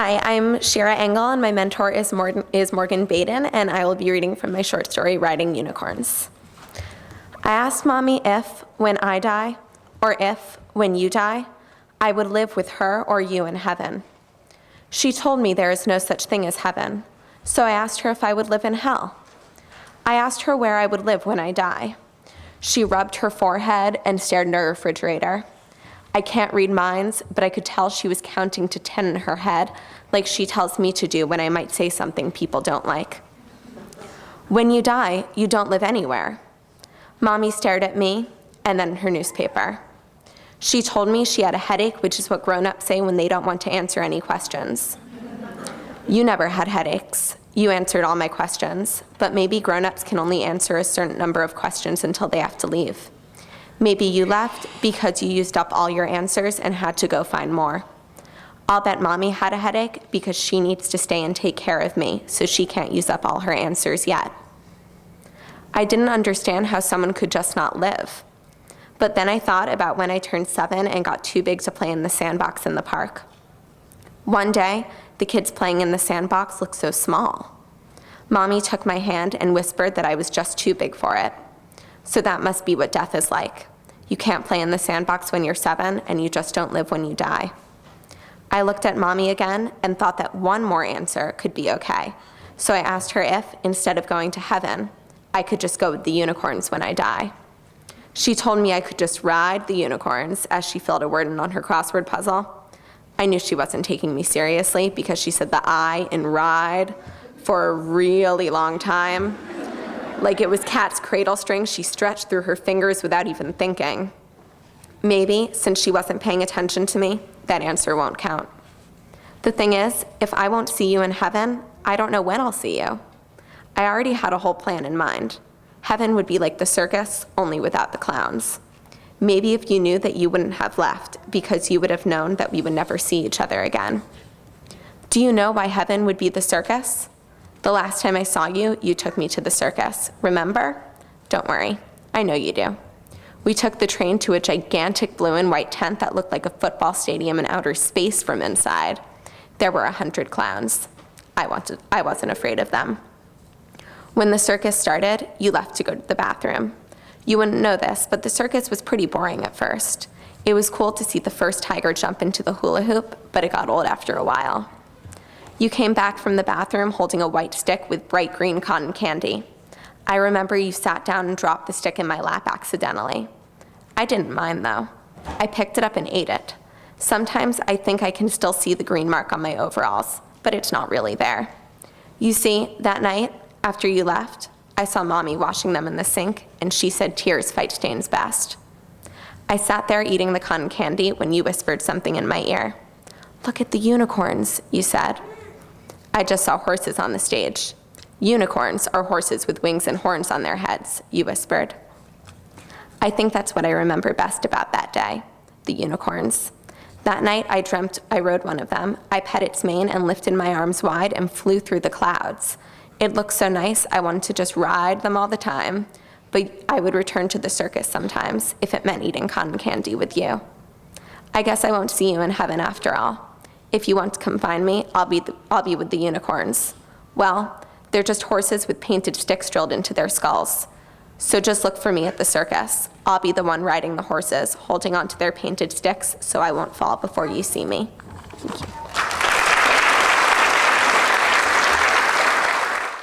Hi, I'm Shira Engel, and my mentor is Morgan Baden, and I will be reading from my short story, Riding Unicorns. I asked Mommy if, when I die, or if, when you die, I would live with her or you in heaven. She told me there is no such thing as heaven, so I asked her if I would live in hell. I asked her where I would live when I die. She rubbed her forehead and stared into her refrigerator. I can't read minds, but I could tell she was counting to 10 in her head, like she tells me to do when I might say something people don't like. When you die, you don't live anywhere. Mommy stared at me, and then her newspaper. She told me she had a headache, which is what grown-ups say when they don't want to answer any questions. You never had headaches. You answered all my questions, but maybe grown-ups can only answer a certain number of questions until they have to leave. Maybe you left because you used up all your answers and had to go find more. I'll bet Mommy had a headache because she needs to stay and take care of me, so she can't use up all her answers yet. I didn't understand how someone could just not live. But then I thought about when I turned 7 and got too big to play in the sandbox in the park. One day, the kids playing in the sandbox looked so small. Mommy took my hand and whispered that I was just too big for it. So that must be what death is like. You can't play in the sandbox when you're 7, and you just don't live when you die. I looked at Mommy again and thought that one more answer could be okay. So I asked her if, instead of going to heaven, I could just go with the unicorns when I die. She told me I could just ride the unicorns as she filled a word in on her crossword puzzle. I knew she wasn't taking me seriously because she said the I in ride for a really long time. Like it was cat's cradle strings she stretched through her fingers without even thinking. Maybe, since she wasn't paying attention to me, that answer won't count. The thing is, if I won't see you in heaven, I don't know when I'll see you. I already had a whole plan in mind. Heaven would be like the circus, only without the clowns. Maybe if you knew that you wouldn't have left, because you would have known that we would never see each other again. Do you know why heaven would be the circus? The last time I saw you, you took me to the circus. Remember? Don't worry, I know you do. We took the train to a gigantic blue and white tent that looked like a football stadium in outer space from inside. There were 100 clowns. I wasn't afraid of them. When the circus started, you left to go to the bathroom. You wouldn't know this, but the circus was pretty boring at first. It was cool to see the first tiger jump into the hula hoop, but it got old after a while. You came back from the bathroom holding a white stick with bright green cotton candy. I remember you sat down and dropped the stick in my lap accidentally. I didn't mind though. I picked it up and ate it. Sometimes I think I can still see the green mark on my overalls, but it's not really there. You see, that night, after you left, I saw Mommy washing them in the sink, and she said tears fight stains best. I sat there eating the cotton candy when you whispered something in my ear. Look at the unicorns, you said. I just saw horses on the stage. Unicorns are horses with wings and horns on their heads, you whispered. I think that's what I remember best about that day, the unicorns. That night I dreamt I rode one of them. I pet its mane and lifted my arms wide and flew through the clouds. It looked so nice, I wanted to just ride them all the time, but I would return to the circus sometimes if it meant eating cotton candy with you. I guess I won't see you in heaven after all. If you want to come find me, I'll be with the unicorns. Well, they're just horses with painted sticks drilled into their skulls. So just look for me at the circus. I'll be the one riding the horses, holding onto their painted sticks so I won't fall before you see me. Thank you.